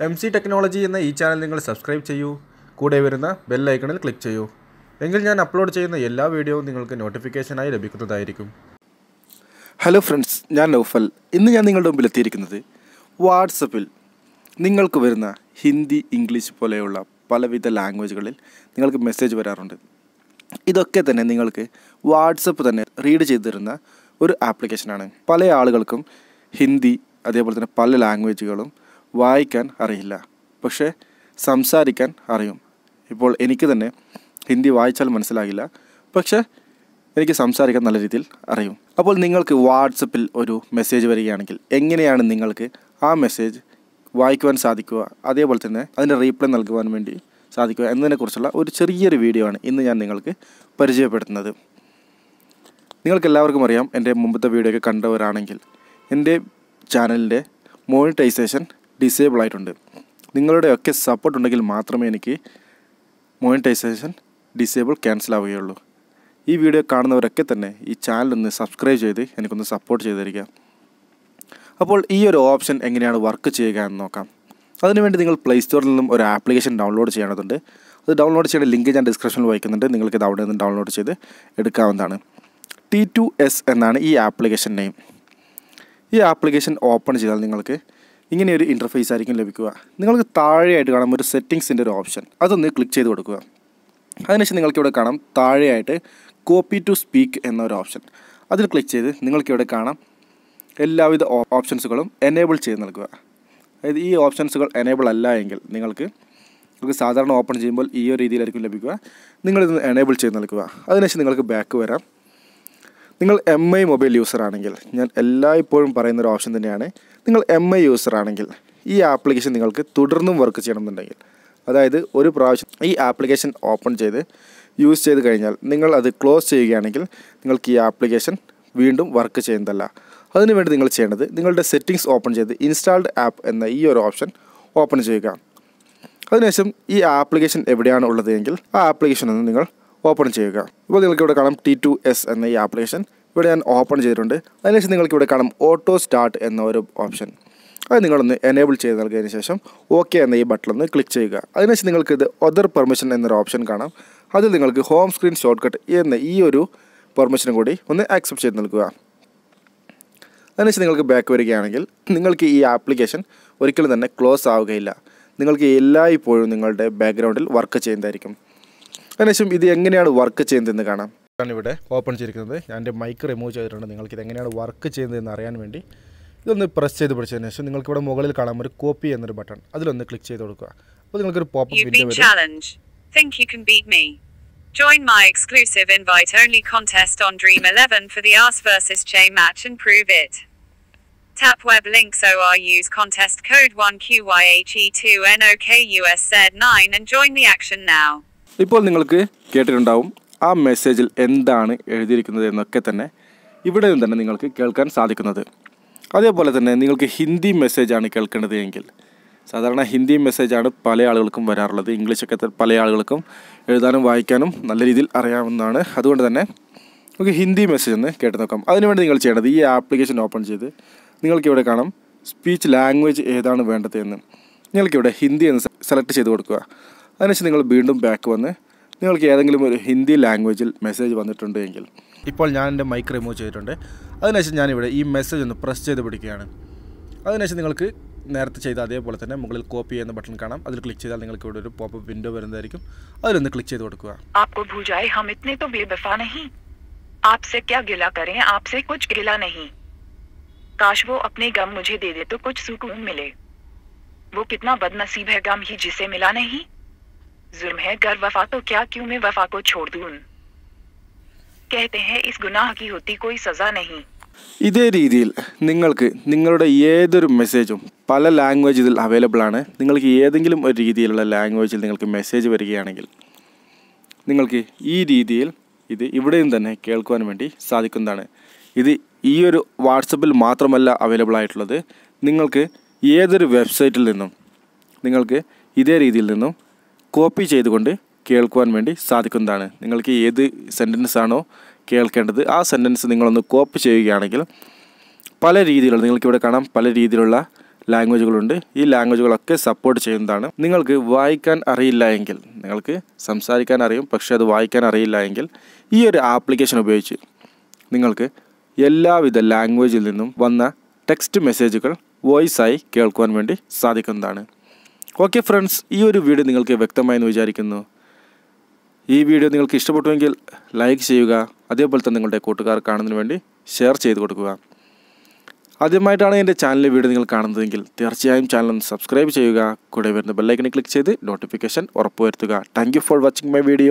MC technology എന്ന ഈ channel നിങ്ങൾ സബ്സ്ക്രൈബ് ചെയ്യൂ. കൂടെ വരുന്ന ബെൽ ഐക്കണിൽ ക്ലിക്ക് ചെയ്യൂ. എങ്കിൽ ഞാൻ അപ്ലോഡ് ചെയ്യുന്ന എല്ലാ വീഡിയോയും നിങ്ങൾക്ക് നോട്ടിഫിക്കേഷനായി ലഭിക്കുന്നതായിരിക്കും. ഹലോ ഫ്രണ്ട്സ്, ഞാൻ നൗഫൽ. ഇന്ന് ഞാൻ നിങ്ങളുടെ മുമ്പിൽ എത്തിയിരിക്കുന്നത് വാട്സപ്പിൽ നിങ്ങൾക്ക് വരുന്ന ഹിന്ദി, ഇംഗ്ലീഷ് പോലെയുള്ള പലവിധ ലാംഗ്വേജുകളിൽ നിങ്ങൾക്ക് മെസ്സേജ് വരാറുണ്ട്. ഇതൊക്കെ തന്നെ നിങ്ങൾക്ക് വാട്സപ്പ് തന്നെ റീഡ് ചെയ്തു തരുന്ന ഒരു ആപ്ലിക്കേഷനാണ്. പല ആളുകൾക്കും ഹിന്ദി അതേപോലെ തന്നെ പല ലാംഗ്വേജുകളും വായിക്കാൻ അറിയില്ല, പക്ഷേ സംസാരിക്കാൻ അറിയും. ഇപ്പോൾ എനിക്ക് തന്നെ ഹിന്ദി വായിച്ചാൽ മനസ്സിലാകില്ല, പക്ഷേ എനിക്ക് സംസാരിക്കാൻ നല്ല രീതിയിൽ അറിയും. അപ്പോൾ നിങ്ങൾക്ക് വാട്സപ്പിൽ ഒരു മെസ്സേജ് വരികയാണെങ്കിൽ എങ്ങനെയാണ് നിങ്ങൾക്ക് ആ മെസ്സേജ് വായിക്കുവാൻ സാധിക്കുക, അതേപോലെ തന്നെ അതിൻ്റെ റീപ്ലൈ നൽകുവാൻ വേണ്ടി സാധിക്കുക എന്നതിനെക്കുറിച്ചുള്ള ഒരു ചെറിയൊരു വീഡിയോ ആണ് ഇന്ന് ഞാൻ നിങ്ങൾക്ക് പരിചയപ്പെടുത്തുന്നത്. നിങ്ങൾക്കെല്ലാവർക്കും അറിയാം, എൻ്റെ മുമ്പത്തെ വീഡിയോ ഒക്കെ കണ്ടവരാണെങ്കിൽ എൻ്റെ ചാനലിൻ്റെ മോണിറ്റൈസേഷൻ ഡിസേബിൾ ആയിട്ടുണ്ട്. നിങ്ങളുടെയൊക്കെ സപ്പോർട്ട് ഉണ്ടെങ്കിൽ മാത്രമേ എനിക്ക് മോണിറ്റൈസേഷൻ ഡിസേബിൾ ക്യാൻസൽ ആവുകയുള്ളൂ. ഈ വീഡിയോ കാണുന്നവരൊക്കെ തന്നെ ഈ ചാനലൊന്ന് സബ്സ്ക്രൈബ് ചെയ്ത് എനിക്കൊന്ന് സപ്പോർട്ട് ചെയ്ത് തരിക. അപ്പോൾ ഈ ഒരു ഓപ്ഷൻ എങ്ങനെയാണ് വർക്ക് ചെയ്യുക എന്ന് നോക്കാം. അതിനുവേണ്ടി നിങ്ങൾ പ്ലേ സ്റ്റോറിൽ നിന്നും ഒരു ആപ്ലിക്കേഷൻ ഡൗൺലോഡ് ചെയ്യേണ്ടതുണ്ട്. അത് ഡൗൺലോഡ് ചെയ്യേണ്ട ലിങ്ക് ഞാൻ ഡിസ്ക്രിപ്ഷനിൽ വയ്ക്കുന്നുണ്ട്. നിങ്ങൾക്കിത് അവിടെ നിന്ന് ഡൗൺലോഡ് ചെയ്ത് എടുക്കാവുന്നതാണ്. T2S എന്നാണ് ഈ ആപ്ലിക്കേഷൻ നെയിം. ഈ ആപ്ലിക്കേഷൻ ഓപ്പൺ ചെയ്താൽ നിങ്ങൾക്ക് ഇങ്ങനെയൊരു ഇൻ്റർഫേസ് ആയിരിക്കും ലഭിക്കുക. നിങ്ങൾക്ക് താഴെയായിട്ട് കാണാം ഒരു സെറ്റിങ്സിൻ്റെ ഒരു ഓപ്ഷൻ. അതൊന്ന് ക്ലിക്ക് ചെയ്ത് കൊടുക്കുക. അതിനുശേഷം നിങ്ങൾക്കിവിടെ കാണാം താഴെയായിട്ട് കോപ്പി ടു സ്പീക്ക് എന്നൊരു ഓപ്ഷൻ. അതിൽ ക്ലിക്ക് ചെയ്ത് നിങ്ങൾക്കിവിടെ കാണാം എല്ലാവിധ ഓപ്ഷൻസുകളും എനേബിൾ ചെയ്ത് നൽകുക. അതായത് ഈ ഓപ്ഷൻസുകൾ എനേബിൾ അല്ല എങ്കിൽ നിങ്ങൾക്ക് സാധാരണ ഓപ്പൺ ചെയ്യുമ്പോൾ ഈ ഒരു രീതിയിലായിരിക്കും ലഭിക്കുക. നിങ്ങളിത് എനേബിൾ ചെയ്ത് നൽകുക. അതിനുശേഷം നിങ്ങൾക്ക് ബാക്ക് വരാം. നിങ്ങൾ MI മൊബൈൽ യൂസർ ആണെങ്കിൽ, ഞാൻ എല്ലായ്പ്പോഴും പറയുന്നൊരു ഓപ്ഷൻ തന്നെയാണ്, നിങ്ങൾ MI യൂസർ ആണെങ്കിൽ ഈ ആപ്ലിക്കേഷൻ നിങ്ങൾക്ക് തുടർന്നും വർക്ക് ചെയ്യണമെന്നുണ്ടെങ്കിൽ, അതായത് ഒരു പ്രാവശ്യം ഈ ആപ്ലിക്കേഷൻ ഓപ്പൺ ചെയ്ത് യൂസ് ചെയ്ത് കഴിഞ്ഞാൽ നിങ്ങൾ അത് ക്ലോസ് ചെയ്യുകയാണെങ്കിൽ നിങ്ങൾക്ക് ഈ ആപ്ലിക്കേഷൻ വീണ്ടും വർക്ക് ചെയ്യുന്നതല്ല. അതിനുവേണ്ടി നിങ്ങൾ ചെയ്യേണ്ടത് നിങ്ങളുടെ സെറ്റിങ്സ് ഓപ്പൺ ചെയ്ത് ഇൻസ്റ്റാൾഡ് ആപ്പ് എന്ന ഈ ഒരു ഓപ്ഷൻ ഓപ്പൺ ചെയ്യുക. അതിനുശേഷം ഈ ആപ്ലിക്കേഷൻ എവിടെയാണ് ഉള്ളത് എങ്കിൽ ആ ആപ്ലിക്കേഷൻ ഒന്ന് നിങ്ങൾ ഓപ്പൺ ചെയ്യുക. ഇപ്പോൾ നിങ്ങൾക്കിവിടെ കാണാം T2S എന്ന ഈ ആപ്ലിക്കേഷൻ ഇവിടെ ഞാൻ ഓപ്പൺ ചെയ്തിട്ടുണ്ട്. അതിനുശേഷം നിങ്ങൾക്കിവിടെ കാണാം ഓട്ടോ സ്റ്റാർട്ട് എന്ന ഒരു ഓപ്ഷൻ. അത് നിങ്ങളൊന്ന് എനേബിൾ ചെയ്ത് നൽകിയതിന് ശേഷം ഓക്കെ എന്ന ഈ ബട്ടൺ ക്ലിക്ക് ചെയ്യുക. അതിനുശേഷം നിങ്ങൾക്കിത് ഒതർ പെർമിഷൻ എന്നൊരു ഓപ്ഷൻ കാണാം. അതിൽ നിങ്ങൾക്ക് ഹോം സ്ക്രീൻ ഷോർട്ട് കട്ട് എന്ന ഈ ഒരു പെർമിഷനും കൂടി ഒന്ന് ആക്സെപ്റ്റ് ചെയ്ത് നൽകുക. അതിനുശേഷം നിങ്ങൾക്ക് ബാക്ക് വരികയാണെങ്കിൽ നിങ്ങൾക്ക് ഈ ആപ്ലിക്കേഷൻ ഒരിക്കലും തന്നെ ക്ലോസ് ആവുകയില്ല. നിങ്ങൾക്ക് എല്ലായ്പ്പോഴും നിങ്ങളുടെ ബാക്ക്ഗ്രൗണ്ടിൽ വർക്ക് ചെയ്യുന്നതായിരിക്കും. അതിനുശേഷം ഇത് എങ്ങനെയാണ് വർക്ക് ചെയ്യുന്നതെന്ന് കാണാം. ഇവിടെ ഓപ്പൺ ചെയ്തിരിക്കുന്നത്. ഞാൻ എൻ്റെ മൈക്ക് റിമൂവ് ചെയ്തിട്ടുണ്ട്. നിങ്ങൾക്ക് ഇത് എങ്ങനെയാണ് വർക്ക് ചെയ്യുന്നതെന്ന് അറിയാൻ വേണ്ടി ഇതൊന്ന് പ്രസ് ചെയ്ത് പിടിച്ചതിന് ശേഷം നിങ്ങൾക്ക് ഇവിടെ മുകളിൽ കാണാം ഒരു കോപ്പി എന്നൊരു ബട്ടൺ. അതിലൊന്ന് ക്ലിക്ക് ചെയ്ത് കൊടുക്കുക. അപ്പോൾ നിങ്ങൾക്കൊരു പോപ്പപ്പ് വിൻഡോ വരും. Join my exclusive invite-only contest on Dream 11 for the Ars vs Che match and prove it. Tap web links or use contest code 1QYHE2NOKUSZ9 and join the action now. ഇപ്പോൾ നിങ്ങൾക്ക് കേട്ടിട്ടുണ്ടാവും ആ മെസ്സേജിൽ എന്താണ് എഴുതിയിരിക്കുന്നത് എന്നൊക്കെ തന്നെ ഇവിടെ നിന്ന് തന്നെ നിങ്ങൾക്ക് കേൾക്കാൻ സാധിക്കുന്നത്. അതേപോലെ തന്നെ നിങ്ങൾക്ക് ഹിന്ദി മെസ്സേജാണ് കേൾക്കേണ്ടത് എങ്കിൽ, സാധാരണ ഹിന്ദി മെസ്സേജാണ് പല ആളുകൾക്കും വരാറുള്ളത്. ഇംഗ്ലീഷൊക്കെ പല ആളുകൾക്കും എഴുതാനും വായിക്കാനും നല്ല രീതിയിൽ അറിയാവുന്നതാണ്. അതുകൊണ്ട് തന്നെ നമുക്ക് ഹിന്ദി മെസ്സേജ് ഒന്ന് കേട്ട് നോക്കാം. അതിനുവേണ്ടി നിങ്ങൾ ചെയ്യേണ്ടത് ഈ ആപ്ലിക്കേഷൻ ഓപ്പൺ ചെയ്ത് നിങ്ങൾക്കിവിടെ കാണാം സ്പീച്ച് ലാംഗ്വേജ് ഏതാണ് വേണ്ടത് എന്ന്. നിങ്ങൾക്കിവിടെ ഹിന്ദി എന്ന് സെലക്ട് ചെയ്ത് കൊടുക്കുക. അതിനുശേഷം നിങ്ങൾ വീണ്ടും ബാക്ക് വന്ന് നിങ്ങൾക്ക് ഏതെങ്കിലും ഒരു ഹിന്ദി ലാംഗ്വേജിൽ മെസ്സേജ് വന്നിട്ടുണ്ട് എങ്കിൽ, ഇപ്പോൾ ഞാൻ എൻ്റെ മൈക്ക് റിമൂവ് ചെയ്തിട്ടുണ്ട്. അതിനുശേഷം ഞാനിവിടെ ഈ മെസ്സേജ് ഒന്ന് പ്രസ് ചെയ്ത് പിടിക്കുകയാണ്. അതിനുശേഷം നിങ്ങൾക്ക് നേരത്തെ ചെയ്ത അതേപോലെ തന്നെ മുകളിൽ കോപ്പി എന്ന ബട്ടൺ കാണാം. അതിൽ ക്ലിക്ക് ചെയ്താൽ നിങ്ങൾക്ക് ഇവിടെ ഒരു പോപ്പപ്പ് വിൻഡോ വരുന്നതായിരിക്കും. അതിലൊന്ന് ക്ലിക്ക് ചെയ്ത് കൊടുക്കുക. आपको भूजाए हम इतने तो बेवफा नहीं, आपसे क्या गिला करें, आपसे कुछ गिला नहीं, काश वो अपने गम मुझे दे दे तो कुछ सुकून मिले, वो कितना बदनसीब है गम ही जिसे मिला नहीं, जुर्म है गर वफा तो क्या क्यों मैं वफा को छोड़ दूं, कहते हैं इस गुनाह की होती कोई सजा नहीं. ഇതേ രീതിയിൽ നിങ്ങൾക്ക് നിങ്ങളുടെ ഏതൊരു മെസ്സേജും പല ലാംഗ്വേജ് ഇതിൽ അവൈലബിൾ ആണ്. നിങ്ങൾക്ക് ഏതെങ്കിലും ഒരു രീതിയിലുള്ള ലാംഗ്വേജിൽ നിങ്ങൾക്ക് മെസ്സേജ് വരികയാണെങ്കിൽ നിങ്ങൾക്ക് ഈ രീതിയിൽ ഇത് ഇവിടെയും തന്നെ കേൾക്കുവാൻ വേണ്ടി സാധിക്കുന്നതാണ്. ഇത് ഈ ഒരു വാട്സപ്പിൽ മാത്രമല്ല അവൈലബിൾ ആയിട്ടുള്ളത്. നിങ്ങൾക്ക് ഏതൊരു വെബ്സൈറ്റിൽ നിന്നും നിങ്ങൾക്ക് ഇതേ രീതിയിൽ നിന്നും കോപ്പി ചെയ്തുകൊണ്ട് കേൾക്കുവാൻ വേണ്ടി സാധിക്കുന്നതാണ്. നിങ്ങൾക്ക് ഏത് സെൻറ്റൻസ് ആണോ കേൾക്കേണ്ടത് ആ സെൻറ്റൻസ് നിങ്ങളൊന്ന് കോപ്പി ചെയ്യുകയാണെങ്കിൽ പല രീതിയിലുള്ള നിങ്ങൾക്കിവിടെ കാണാം പല രീതിയിലുള്ള ലാംഗ്വേജുകളുണ്ട്. ഈ ലാംഗ്വേജുകളൊക്കെ സപ്പോർട്ട് ചെയ്യുന്നതാണ്. നിങ്ങൾക്ക് വായിക്കാൻ അറിയില്ല എങ്കിൽ, നിങ്ങൾക്ക് സംസാരിക്കാൻ അറിയും പക്ഷേ അത് വായിക്കാൻ അറിയില്ല എങ്കിൽ ഈ ഒരു ആപ്ലിക്കേഷൻ ഉപയോഗിച്ച് നിങ്ങൾക്ക് എല്ലാവിധ ലാംഗ്വേജിൽ നിന്നും വന്ന ടെക്സ്റ്റ് മെസ്സേജുകൾ വോയിസായി കേൾക്കുവാൻ വേണ്ടി സാധിക്കുന്നതാണ്. ഓക്കെ ഫ്രണ്ട്സ്, ഈ ഒരു വീഡിയോ നിങ്ങൾക്ക് വ്യക്തമായെന്ന് വിചാരിക്കുന്നു. ഈ വീഡിയോ നിങ്ങൾക്ക് ഇഷ്ടപ്പെട്ടുവെങ്കിൽ ലൈക്ക് ചെയ്യുക. അതേപോലെ തന്നെ നിങ്ങളുടെ കൂട്ടുകാർ കാണുന്നതിന് വേണ്ടി ഷെയർ ചെയ്ത് കൊടുക്കുക. ആദ്യമായിട്ടാണ് എൻ്റെ ചാനലിലെ വീഡിയോ നിങ്ങൾ കാണുന്നതെങ്കിൽ തീർച്ചയായും ചാനൽ ഒന്ന് സബ്സ്ക്രൈബ് ചെയ്യുക. കൂടെ വരുന്ന ബെല്ലൈക്കണിൽ ക്ലിക്ക് ചെയ്ത് നോട്ടിഫിക്കേഷൻ ഉറപ്പുവരുത്തുക. Thank you for watching my video.